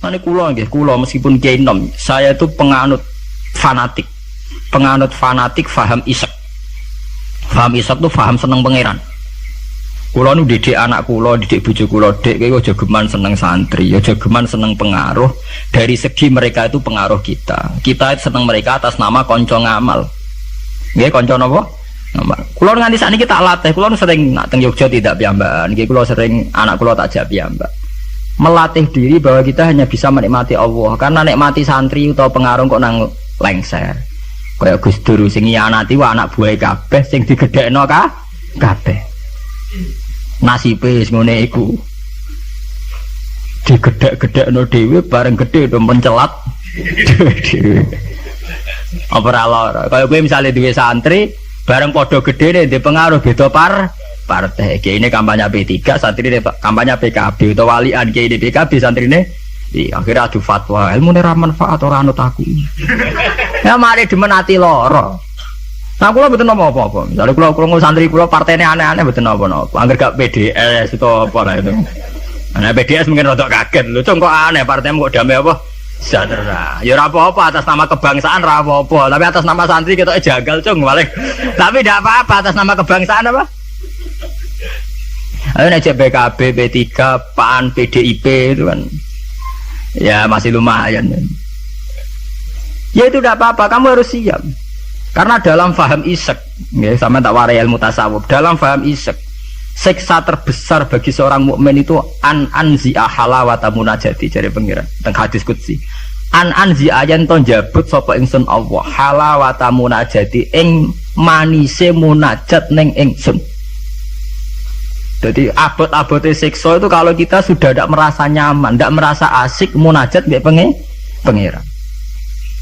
Mane kula meskipun kiai nom, saya itu penganut fanatik. Penganut fanatik faham isek. Faham isek tuh faham seneng pangeran. Kula nu didik anak kula, didik bojo kula, Dek kowe aja geman seneng santri, aja geman seneng pengaruh. Dari segi mereka itu pengaruh kita. Kita seneng mereka atas nama kanca ngamal. Nggih, kanca napa? Ngamal. Kula nganti sakniki tak latih, kula nu sering nak teng Yogya tidak piyambakan. Nggih kula sering anak kula tak jak piyambak. Melatih diri bahwa kita hanya bisa menikmati Allah, karena nikmati santri atau pengaruh kok nang lengser. Kayak Gus Dur sing nyianati wa anak buahe kabeh sing digedhekno kabeh. Nasibe wis ngene iku. Digedhek-gedhekno dhewe bareng gedhe do mencelat dhewe. Apa ora lara. Kaya kowe misale duwe santri bareng padha gedhene ndek pengaruh beda partai. Kiai ini kampanye P3, santri ini kampanye PKB atau walian kiai ini PKB, santri ini akhirnya adu fatwa ilmu ini manfaat orang anut aku. Ya mari dimenati loro. Nah kula mboten apa-apa. Misalnya kula santri kula partene aneh-aneh mboten apa-apa. Angger gak PDS atau apa lah itu. Nah PDS mungkin rodok kaget lho, kok aneh partaimu kok damai apa? Sejahtera. Ya ora apa-apa atas nama kebangsaan ora apa-apa, tapi atas nama santri ketok jagal cung paling. Tapi ndak apa-apa atas nama kebangsaan apa? Ayo ngajak PKB, P3, PAN, PDIP itu kan ya masih lumayan. Ya itu tidak apa-apa, kamu harus siap. Karena dalam faham isek, ya, sama tak warai ilmu tasawuf. Dalam faham isek, siksa terbesar bagi seorang mukmin itu anzi'a halawata munajati dari pengiran teng hadis qudsi. Anzi'a yen to njabut sapa ingsun Allah halawata munajati ing manise munajat ning ingsun. Jadi abot-abote siksa itu kalau kita sudah tidak merasa nyaman, tidak merasa asik munajat mbek pengiran.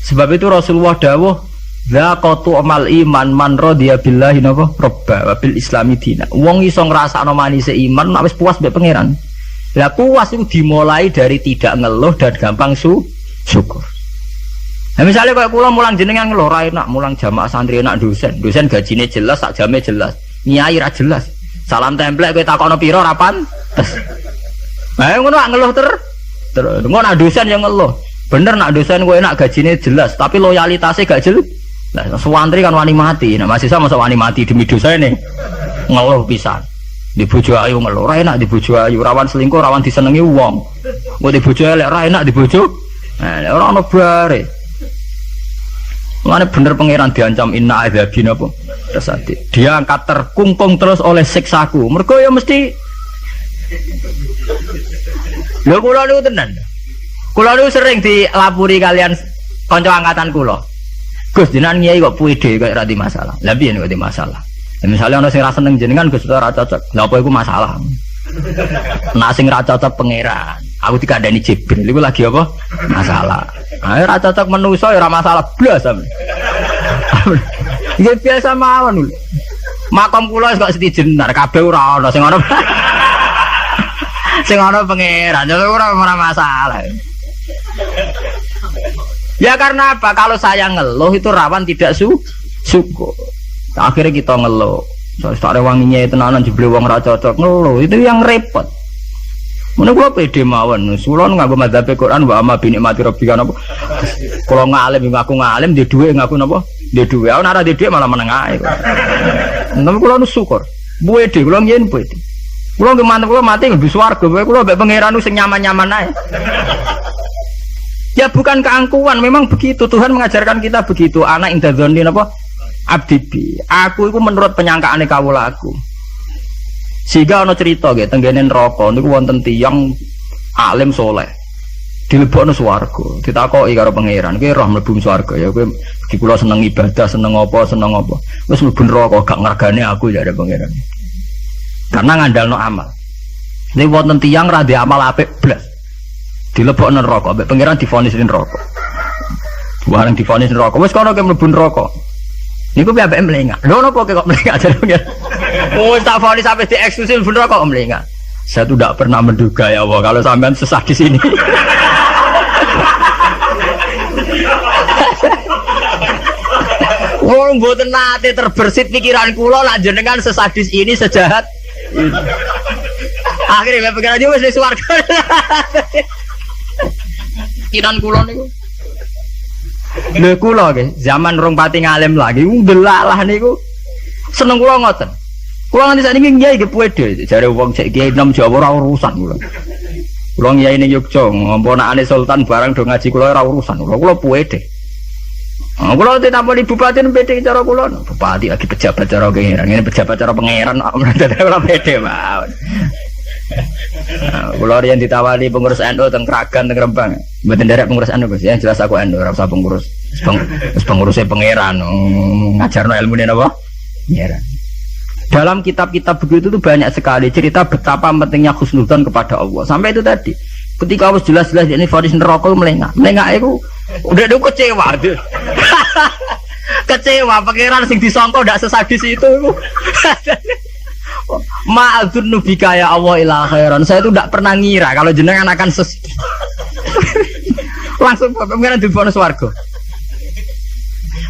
Sebab itu Rasulullah dawuh zaqatu amal iman man radiya billahi robba wa bil islami dina. Wong iso ngrasakno manise iman nek wis puas mbek pangeran. Lah puas itu dimulai dari tidak ngeluh dan gampang syukur. Nah misalnya kayak kula mulang jenengan ngeluh ra enak, mulang jamaah santri enak dosen gajine jelas, sak jame jelas. Nyai ra jelas. Salam template kowe takono pira ra pantes. Nah ngono ngeluh terus ngono nak dosen yang ngeluh. Bener nak dosen kowe enak gajine jelas, tapi loyalitasnya gak jelas. Lah suwantri kan wani mati. Nah mahasiswa masa wani mati demi dosane. Ngeluh pisan. Di bojo ayu ngeluh, ra enak di bojo ayu, rawan selingkuh, rawan disenengi wong. Kok di bojo elek ra enak di bojo. Nah, ora ono bare. Mane bener pangeran diancam inna adzabin apa? Tersati. Dia angkat terkungkung terus oleh siksaku. Mergo ya mesti lho kula niku tenan. Kula niku sering dilapuri kalian kanca angkatan kula. Gus jenengan nyai kok puide kok ora di masalah. Lah piye kok di masalah? Ya, misalnya ana sing ra seneng jenengan Gus ora cocok. Lah apa iku masalah? Nek sing ra cocok pangeran, aku dikandani Jibril iku lagi apa? Masalah. Ayo ra cocok manusa ya ora masalah blas sampe. Ya biasa mawon lho. Makom kula wis kok setijenar kabeh ora ana sing ana. Sing ana pangeran ora masalah. Ya karena apa? Kalau saya ngeluh itu rawan tidak syukur. Akhirnya kita ngeluh. Soale wanginya tenanan jebule wong ora cocok ngeluh. Itu yang repot. Mun gua pede mawon, sulon nganggo madzhab Quran wa amma bi nikmati rabbika napa. Kalau ngalim ngaku ngalim di dhuwit ngaku napa? Di dhuwit. Ana ora di dhuwit malah meneng ae. Tapi kula nu syukur. Pede kula yen pede. Kula nggih mantep kula mati mlebu swarga. Kula mbek pangeran sing nyaman-nyaman ae. Ya bukan keangkuhan, memang begitu Tuhan mengajarkan kita begitu. Anak indadzoni napa? Abdibi. Aku itu menurut penyangkaane kawula aku. Sehingga ana cerita nggih tenggene neraka niku wonten tiyang alim soleh. Dilebokno swarga. Ditakoki karo pangeran, "Kowe roh mlebu swarga ya kowe iki kula seneng ibadah, seneng apa? Wis mlebu neraka gak ngergane aku ya ada pangeran." Karena ngandalno amal. Nek wonten tiyang ra ndek amal apik blas. Dilebokno neraka, mbek pangeran divonis neraka. Bareng divonis neraka, wis kono ke mlebu neraka. Niku piye ambek mlengak. Lho napa kok mlengak jare pangeran? Oh, tak vonis sampai di eksklusif bener kok mlengak. Saya tuh tidak pernah menduga ya Allah kalau sampean sesat di sini. Wong mboten nate terbersit pikiran kula lak jenengan sesadis ini sejahat ini. Akhirnya pikiran wis wis swarga. keyakinan kula niku. Lha kula nggih, zaman rong pati ngalim lagi ndelalah niku. Seneng kula ngoten. Kula nganti sakniki nggih nggih pede, jare wong cek kiai nom Jawa ora urusan kula. Kula kiai ning Yogya, ngomponakane sultan barang do ngaji kula ora urusan. Kula pede. Kula ditampani bupati pede cara kula. Bupati lagi pejabat cara pangeran, ngene pejabat cara pangeran kula pede mawon. Kula riyen ditawani pengurus NU teng Kragan teng Rembang. Mboten nderek pengurus NU Gus, ya jelas aku NU ora usah pengurus. Wis penguruse pangeran ngajarno ilmune napa? Pangeran. Dalam kitab-kitab begitu tuh banyak sekali cerita betapa pentingnya husnudzon kepada Allah. Sampai itu tadi, ketika harus jelas-jelas ini vonis neraka melengak itu udah kecewa tuh. Kecewa pangeran sing disangka ndak sesadis itu. Ma'adzun nubika ya Allah ila khairan. Saya itu tidak pernah ngira kalau jenengan akan langsung pangeran di bonus warga.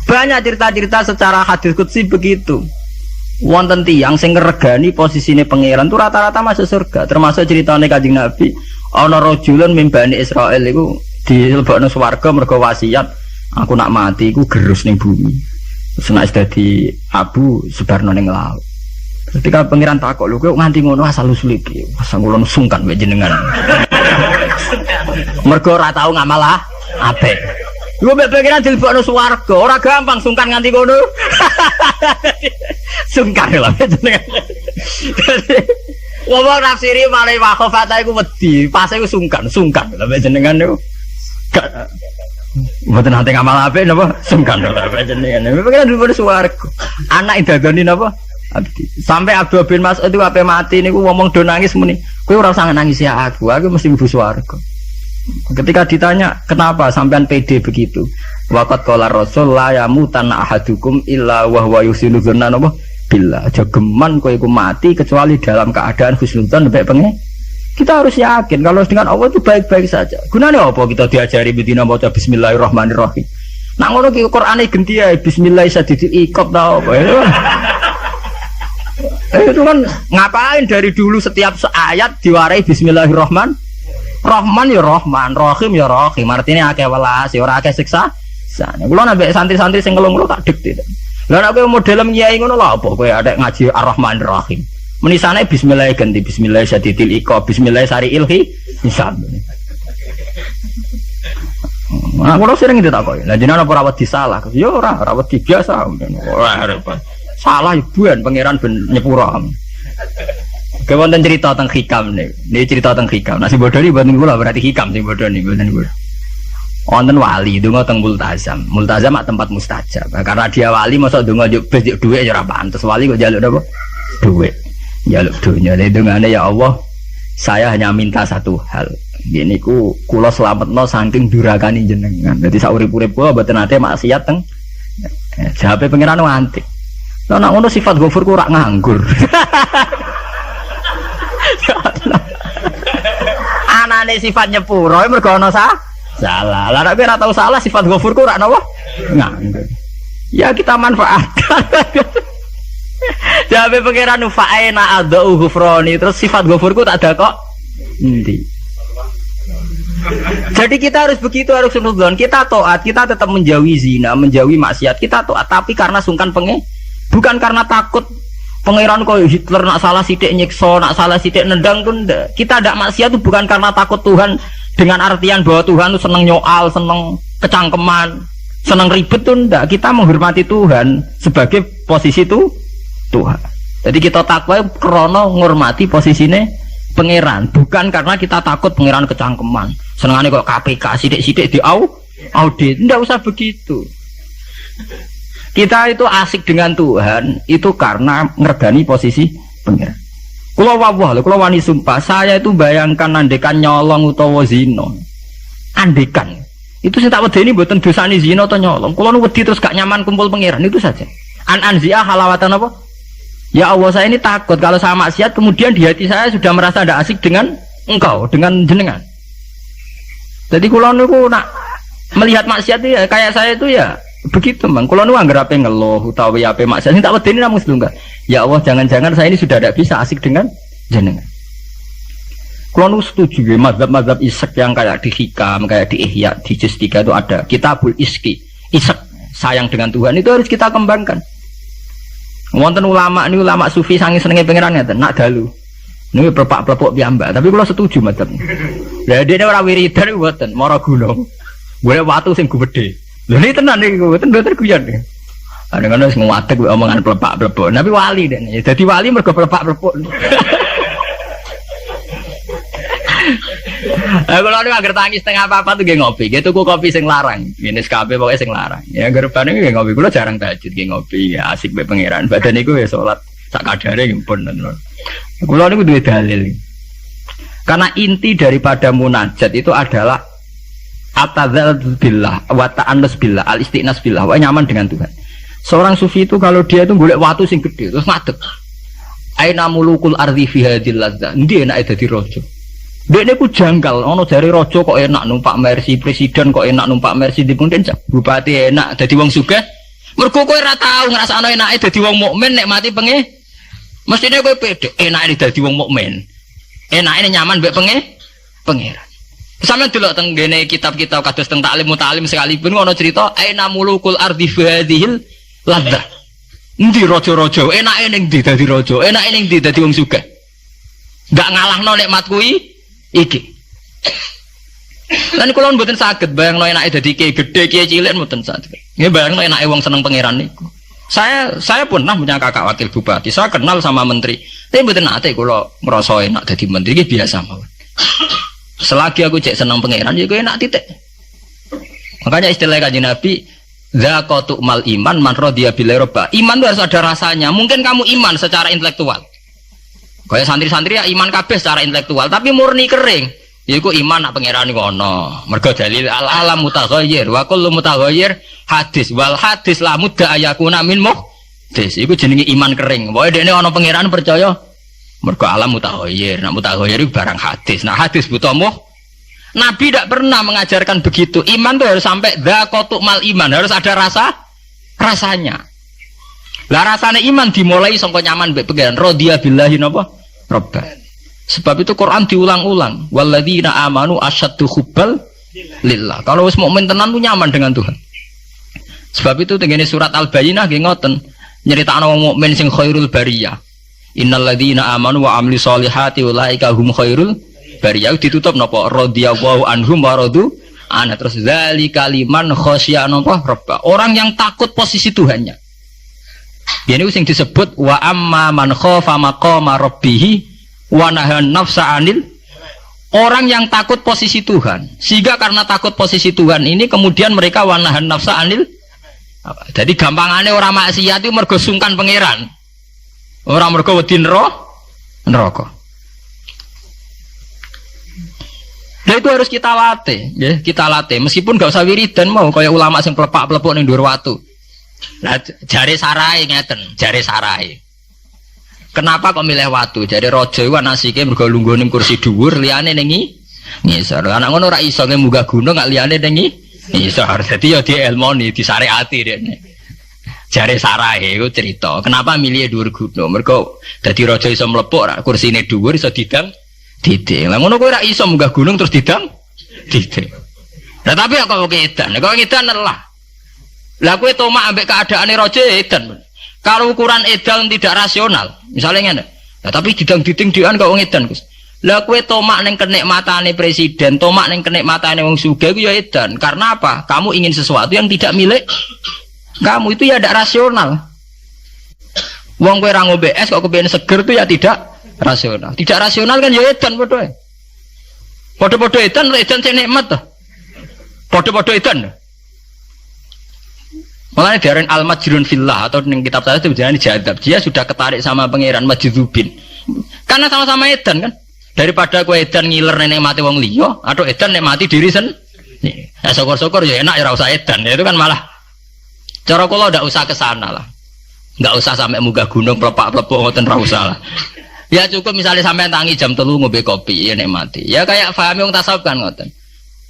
Banyak cerita-cerita secara hadis qudsi begitu. Wonten tiyang sing ngregani posisine pangeran tuh rata-rata masuk surga. Termasuk ceritane Kanjeng Nabi, ana rajulun min Bani Israil iku dilebokno swarga mergo wasiat, aku nak mati iku gerus ning bumi. Terus nek dadi abu sebarno ning laut. Ketika pangeran takok lho kowe nganti ngono asal usul iki. Asal kula sungkan mek jenengan. Mergo ora tau ngamal apik. Lu bebekiran dilebokno swarga, ora gampang sungkan nganti ngono. Sungkan lho jenengan. Wong nafsiri malah wakhofata iku wedi, pas iku sungkan lho jenengan niku. Mboten nate ngamal apik napa? Sungkan lho jenengan. Bebekiran dilebokno swarga. Anak idadoni napa? Sampai Abdul bin Mas'ud itu ape mati niku ngomong do nangis muni. Kowe ora usah nangis ya aku mesti mlebu swarga. Ketika ditanya kenapa sampean pede begitu, waqat qala rasul la yamutan ahadukum illa wa huwa yusinu dzanna billah. Aja geman kowe iku mati kecuali dalam keadaan husnudzon mbek pengen. Kita harus yakin kalau dengan Allah itu baik-baik saja. Gunane apa kita diajari bedina maca bismillahirrahmanirrahim. Nak ngono ki Qur'ane genti ya bismillah sadidil iqab ta apa. Itu kan ngapain dari dulu setiap ayat diwarai bismillahirrahmanirrahim. Rahman ya Rahman, Rahim ya Rahim. Artinya akeh welas, ya ora akeh siksa. Kula nambah santri-santri sing ngelung tak dik. Lah nek kowe model kiai ngono lho apa kowe adek ngaji Ar-Rahman Ar-Rahim. Menisane bismillah ganti bismillah sadidil iqab, bismillah sariil hisab. Nah, kula sering ditakoki. Lah jenengan apa rawat disalah? Ya ora, rawat biasa. Ora repot. Salah ibuan pangeran ben nyepuro. Kewonten cerita tentang hikam nih. Ini cerita tentang hikam. Nasi bodoh ini buatan gula berarti hikam sih bodoh nih buatan gula. Wonten wali dungo teng multazam. Multazam mak tempat mustajab. Karena dia wali masa dungo juk duit ya ora pantes. Wali kok jaluk apa? Duit. Jaluk dunya. Dungane ya Allah, saya hanya minta satu hal. Gini ku kula slametno saking durakane jenengan. Dadi sak urip-urip kula mboten nate maksiat teng. Jawabe pangeran antik. Lah nek ngono sifat ghafur ku ora nganggur. Anane sifat nyepuro mergo ana salah. Lah nek ora tau salah sifat ghafur ku ora napa? Nganggur. Ya kita manfaatkan. Jawabe pangeran fa'ina adzau ghufrani terus sifat ghafur ku tak ada kok. Endi? Jadi kita harus begitu, harus husnudzon. Kita taat, kita tetap menjauhi zina, menjauhi maksiat. Kita taat tapi karena sungkan bukan karena takut pangeran koyo Hitler nak salah sithik nyiksa, nak salah sithik nendang pun ndak. Kita ndak maksiat itu bukan karena takut Tuhan dengan artian bahwa Tuhan itu seneng nyoal, seneng kecangkeman, seneng ribet tuh ndak. Kita menghormati Tuhan sebagai posisi itu Tuhan. Jadi kita takwa krana ngormati posisine pangeran, bukan karena kita takut pangeran kecangkeman. Senengane kok KPK sithik-sithik audit, ndak usah begitu. Kita itu asik dengan Tuhan itu karena ngergani posisi pangeran. Kula wawah lho, kula wani sumpah, saya itu bayangkan andekan nyolong utawa zina. Andekan. Itu sing tak wedeni mboten dosane zina atau nyolong. Kula nu wedi terus gak nyaman kumpul pangeran itu saja. Anzia halawatan apa? Ya Allah, saya ini takut kalau saya maksiat kemudian di hati saya sudah merasa tidak asik dengan engkau, dengan jenengan. Jadi kula niku nak melihat maksiat itu ya kayak saya itu ya begitu Bang. Kula nu anggere ape ngeluh utawi ape maksiat sing tak wedeni namung setunggal. Ya Allah, jangan-jangan saya ini sudah tidak bisa asik dengan jenengan. Kalau setuju ya, mazhab-mazhab isek yang kayak di Hikam, kayak di Ihya, di Juz 3 itu ada Kitabul Iski, isek sayang dengan Tuhan itu harus kita kembangkan. Wonten ulama ini ulama sufi sangi senenge pangeran ngeten, nak dalu. Ini perpak-perpok piyambak, tapi kalau setuju mazhab. Ya dia ora wiridan mboten, mara gunung. Golek watu sing gede. Lha ini tenan niku, mboten guyon. Ada kan wis nguwatek omongan plepak-plepok. Tapi wali dene. Dadi wali mergo plepak-plepok. Aku lho agar tangi setengah apa tuh nggih ngopi. Gitu tuku kopi sing larang. Ngene Nescafe pokoke sing larang. Ya gerbane nggih ngopi. Kula jarang tahajud nggih ngopi. Ya asik mbek pangeran. Badan niku ya salat sak kadare nggih pun. Kula niku duwe dalil. Karena inti daripada munajat itu adalah atadzal billah wa ta'annus billah, al-istiqnas billah, wa nyaman dengan Tuhan. Seorang sufi itu kalau dia itu golek watu sing gede terus ngadeg. Aina mulukul ardi fi hadhil ladza. Endi enake dadi raja. Dekne ku janggal, ana jare raja kok enak numpak Mercy, presiden kok enak numpak Mercy, dipundhen bupati enak dadi wong sugih. Mergo kowe ora tau ngrasakno enake dadi wong mukmin nek mati penge. Mestine kowe pede enake dadi wong mukmin. Enake nyaman mbek pangeran. Sampe delok teng ngene kitab-kitab kados teng taklim mutalim sekalipun ono cerita aina mulukul ardi fi hadhil ladza. Endi raja-raja enake ning ndi dadi raja, enake ning ndi dadi wong sugih. Enggak ngalahno nikmat kuwi iki. Lan kula mboten saged bayangno enake dadi kiai gedhe, kiai cilik mboten saged. Nggih bayangno enake wong seneng pangeran niku. Saya pernah punya kakak wakil bupati, saya kenal sama menteri. Tapi mboten nate kula ngrasa enak dadi menteri iki biasa mawon. Selagi aku cek seneng pangeran ya gue enak titik. Makanya istilah Kanjeng Nabi zaqatu mal iman man radiya billahi robba. Iman itu harus ada rasanya. Mungkin kamu iman secara intelektual. Kayak santri-santri ya iman kabeh secara intelektual, tapi murni kering. Yaiku iman nak pangeran iku ana. Mergo dalil al-alam mutaghayyir wa kullu mutaghayyir hadis wal hadis la mudda ayakuna min muhdis. Iku jenenge iman kering. Pokoke dekne ana pangeran percaya mergo alam mutaghayyir. Nah mutaghayyir itu barang hadis. Nah hadis butuh Nabi tidak pernah mengajarkan begitu. Iman itu harus sampai dzaqatu mal iman, harus ada rasanya. Lah rasane iman dimulai sangka nyaman mbek pangeran radhiya billahi napa robba. Sebab itu Quran diulang-ulang. Walladzina amanu asyaddu hubbal lillah. Kalau wis mukmin tenan ku nyaman dengan Tuhan. Sebab itu tengene surat Al-Bayyinah nggih ngoten, nyeritakno wong mukmin sing khairul bariyah. Innalladzina amanu wa amilus solihati ulaika hum khairul bariyah. Ditutup napa radhiyallahu anhum wa radu ana. Terus zalika liman khasyya napa rabbah. Orang yang takut posisi Tuhannya. Ini sing disebut wa amma man khafa maqama rabbih wa nahan nafsa anil. Orang yang takut posisi Tuhan. Sehingga karena takut posisi Tuhan ini kemudian mereka wa nahan nafsa anil. Jadi gampangane orang maksiat itu mergo sungkan pangeran. Orang mergo wedi neraka. Nah itu harus kita latih, ya, kita latih. Meskipun gak usah wiridan mau kayak ulama sing plepak-plepok ning dhuwur watu. Lah jare sarai ngeten, jare sarai. Kenapa kok milih watu? Jare raja iku anasike mergo lungguh ning kursi dhuwur, liyane ning ngisor. Anak ngono ora iso munggah gunung gak liyane ning ngisor. Dadi ya dielmoni, disyariati dekne. Jare sarai iku cerita. Kenapa milih dhuwur gunung? Mergo dadi raja iso mlepuk ra kursine dhuwur iso didang didik. Lah ngono kowe ora iso munggah gunung terus didang didik. Lah tapi kok edan. Kok edan lah. Lah kowe tomak ambek keadaane raja edan. Kalau ukuran edan tidak rasional, misalnya ngene. Lah tapi didang diding dhewean kok wong edan, Gus. Lah kowe tomak ning kenikmatane presiden, tomak ning kenikmatane wong sugih ku ya edan. Karena apa? Kamu ingin sesuatu yang tidak milik kamu, itu ya tidak rasional. Wong kowe ra ngombe es kok kepengin seger itu ya tidak rasional. Tidak rasional kan ya edan padha. Padha-padha edan sing nikmat to. Padha-padha edan. Makanya diaran al-majrun fillah atau ning kitab saya itu jangan jadab. Dia sudah ketarik sama pangeran majdzubin. Karena sama-sama edan kan. Daripada kowe edan ngiler nek mati wong liya atau edan nek mati diri sendiri. Ya syukur-syukur ya enak ya ora usah edan. Itu kan malah cara kula ndak usah ke sana lah. Ndak usah sampai munggah gunung plepak-plepok ngoten ra usah lah. Ya cukup misalnya sampai tangi jam 3 ngombe kopi ya nek mati. Ya kayak paham wong tasawuf kan ngoten.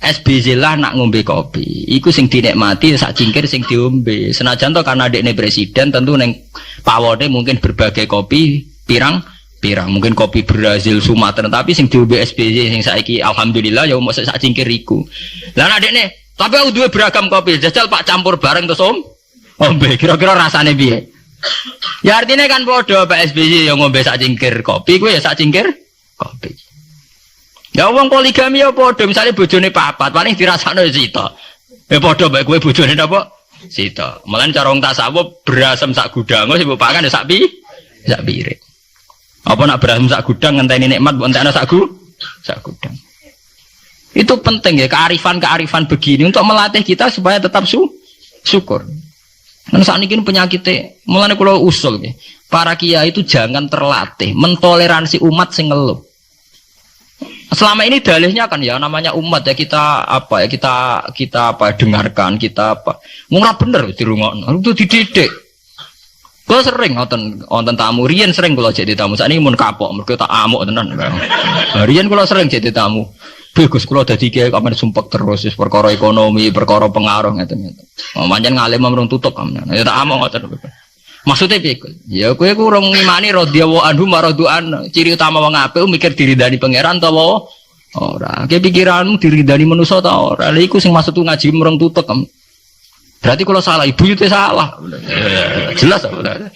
SBZ lah nak ngombe kopi. Iku sing dinikmati sak cingkir sing diombe. Senajan to karena dekne presiden tentu neng pawone mungkin berbagai kopi pirang pirang. Mungkin kopi Brazil, Sumatera, tapi sing diombe SBY sing saiki alhamdulillah ya mosok sak cingkir iku. Lah adekne, tapi aku duwe beragam kopi, jajal Pak campur bareng terus ombe. Kira-kira rasane piye? Ya artinya kan padha Pak SBY yang ngombe sak cingkir kopi, kowe ya sak cingkir kopi. Ya wong poligami ya padha, misale bojone papat, paling dirasakno sita. Ya padha bae kowe bojone napa? Sita. Malah cara wong tasawuf berasem sak gudang, sing mbok pakan ya sak piring. Apa nak berasem sak gudang ngenteni nikmat mbok entekno sak gudang. Itu penting ya kearifan begini untuk melatih kita supaya tetap syukur. Dan saat ini penyakitnya, mulanya kalau usul ya, para kiai itu jangan terlatih mentoleransi umat sing ngeluh. Selama ini dalihnya kan ya namanya umat ya kita dengarkan kita apa. Murah bener dirungokno. Itu dididik. Kalau sering nonton tamu riyen sering kalau jadi tamu. Saat ini mun kapok mergo tak amuk tenan. Riyen kalau sering jadi tamu. Bagus kalau dadi kiai kamen sumpek terus perkara ekonomi, perkara pengaruh ngeten. Pancen ngalim merung tutup kamen. Ya tak amuk ngoten. Maksudnya piye? Ya kowe ku urung ngimani radhiyallahu anhu maradu'an. Ciri utama wong apik mikir diridani pangeran ta wae ora. Ke pikiranmu diridani manusa ta ora. Lha iku sing maksud ngaji merung tutup. Berarti kalau salah ibu itu salah. Jelas apa?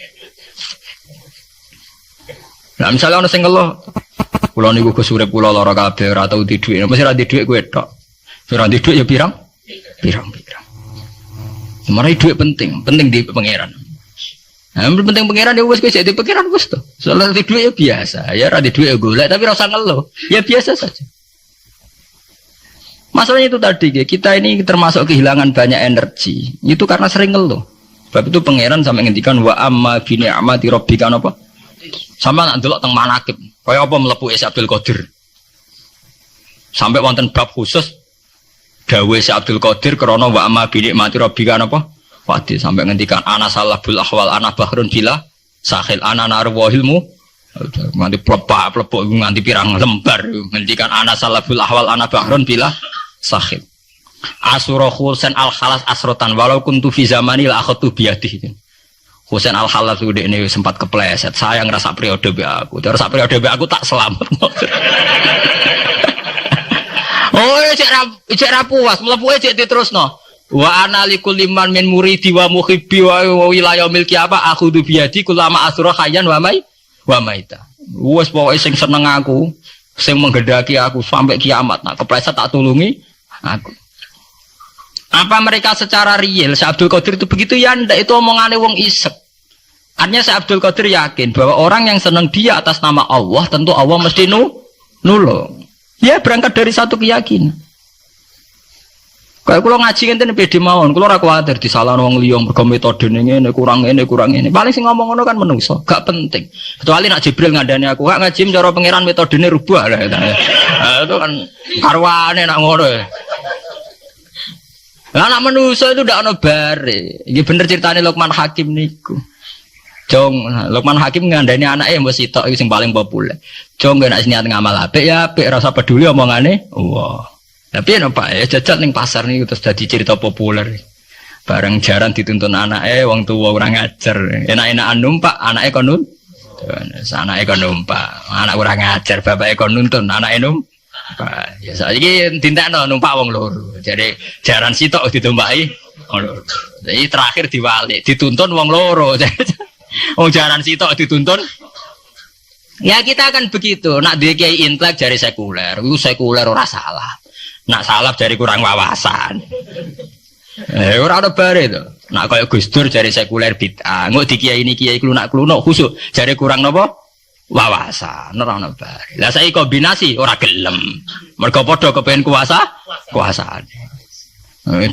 Nah misalnya ana sing ngeluh kula niku Gus urip kula lara kabeh ora tau di dhuwit. Mesti ra di dhuwit kowe tok. Ora di dhuwit ya pirang. Sebenarnya dhuwit penting di pangeran. Nah, penting pangeran ya wis kowe jadi pangeran wis to. Soal di dhuwit ya biasa. Ya ra di dhuwit ya golek tapi ora usah ngeluh. Ya biasa saja. Masalahnya itu tadi kita ini termasuk kehilangan banyak energi. Itu karena sering ngeluh. Sebab itu pangeran sampai ngendikan wa amma bi ni'mati rabbika apa? Sama nak delok teng manakib. Kaya apa mlebu Syekh Abdul Qadir. Sampai wonten bab khusus dawuh Syekh Abdul Qadir krana wa amma bi ni'mati rabbika apa? Wadi sampai ngendikan ana salabul ahwal ana bahrun bila sahil ana narwahilmu nganti plepok nganti pirang lembar ngendikan ana salabul ahwal ana bahrun bila sahil asura Husain al-Khalas asrotan walau kuntu fi zamani la akhatu biyadihi. Husain al-Khalas udah ini sempat kepleset. Saya ngerasa periode be aku. Terus periode be aku tak selamat. Oh, cek ra puas, mlebu cek diterusno. Wa ana likul liman min muridi wa muhibbi wa wilayah milki apa aku du biyadi kulama asura khayyan wa maita. Wes pokoke sing seneng aku, sing menggedaki aku sampai kiamat. Nah, kepleset tak tulungi aku. Apa mereka secara real Syekh Abdul Qadir itu begitu ya ndak, itu omongane wong isek. Artinya Syekh Abdul Qadir yakin bahwa orang yang senang dia atas nama Allah tentu Allah mesti nulung. Ya berangkat dari satu keyakinan. Kayak kula ngaji ngenten pede mawon, kula ora kuwatir disalahno wong liya mergo metodene ngene kurang ngene. Paling sing ngomong ngono kan menungso, gak penting. Kecuali nak Jibril ngandani aku, gak ngaji cara pangeran metodene rubah lah. Itu kan karwane nak ngono. Lah anak manusia itu ndak ono bare. Iki bener ceritane Luqman Hakim niku. Jong, Luqman Hakim ngandani anake mbok sitok iki sing paling populer. Jong nek niat ngamal apik ya apik, ora usah peduli omongane. Wah. Tapi ya Pak, ya jajal ning pasar niku terus dadi cerita populer. Bareng jaran dituntun anake wong tuwa ora ngajar. Enak-enakan numpak, anake kon anake kon numpak. Anak ora ngajar, bapake kon nuntun, anake numpak. Ya saiki dintekno numpak wong loro. Jadi jaran sitok ditumpaki wong loro. Jadi terakhir diwalik, dituntun wong loro. Wong jaran sitok dituntun. Ya kita akan begitu. Nak duwe kiai intelek jare sekuler, iku sekuler ora salah. Nak salah jare kurang wawasan. Ora ada bare to. Nak kaya Gus Dur jare sekuler bid'ah. Engko di kiai ini kiai klunak-klunuk khusuk jare kurang napa? Wawasan, ora ono bare. Lah saiki kombinasi ora gelem. Mergo padha kepengin kuasane.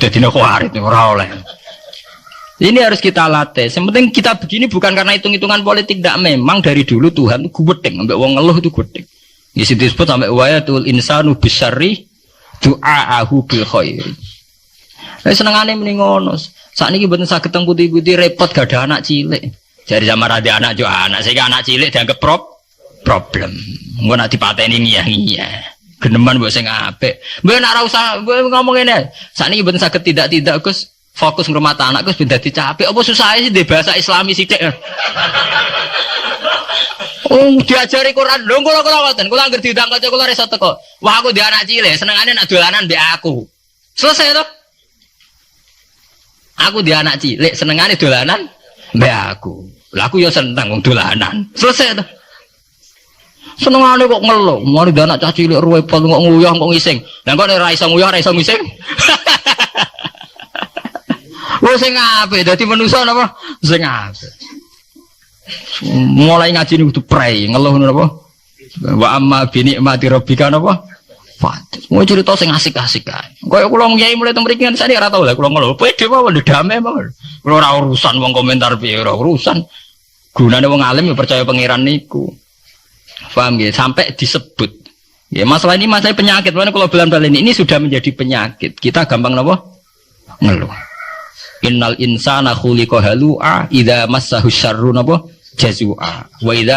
Dadine khawarit ora oleh. Ini harus kita latih. Yang penting kita begini bukan karena hitung-hitungan politik, tidak. Memang dari dulu Tuhan itu gudeg, sampai wong ngeluh itu gudeg. Di situ disebut sampai wayatul insanu bisyarri du'aahu bil khairi. Lah senengane muni ngono. Sakniki mboten saged teng putih-putih repot gak ada anak cilik. Jadi sama rada anak jo anak, sehingga anak cilik dianggap problem. Engko nek dipateni ngiyah-ngiyah. Geneman mbok sing apik. Mbok nek ora usah ngomong ngene. Sakniki mboten saged tidak Gus. fokus ngurmat anak wis ben dadi capek. Apa susah sih di bahasa Islami sithik. Diajari Quran lho kula ngoten. Kula anggere diundang kanca kula iso teko. Wah aku di anak cilik, senengane nak dolanan mbek aku. Selesai to. Aku di anak cilik, senengane dolanan mbek aku. Lah aku ya seneng wong dolanan. Selesai to. Senengane kok ngeluh, mari di anak cah cilik repot kok nguyah kok ngising. Lah kok ora iso nguyah, ora iso ngising. Wong sing apik dadi manusa napa? Sing apik. Mulai ngaji niku kudu prei, ngeluh napa? Wa amma bi nikmati rabbika napa? Mau cerita sing asik-asik kae. Kaya kula ngyai mulai teng mriki kan saya ora tau lah kula ngeluh. Pede mawon damai mawon. Kula ora urusan wong komentar piye ora urusan. Gunane wong alim ya percaya pangeran niku. Paham nggih? Sampai disebut. Ya masalah ini masalah penyakit. Mana kalau bulan-bulan ini sudah menjadi penyakit. Kita gampang napa? Ngeluh. Innal insana khuliqa halu'a idza massahu syarru napa? Jazua. Wa idza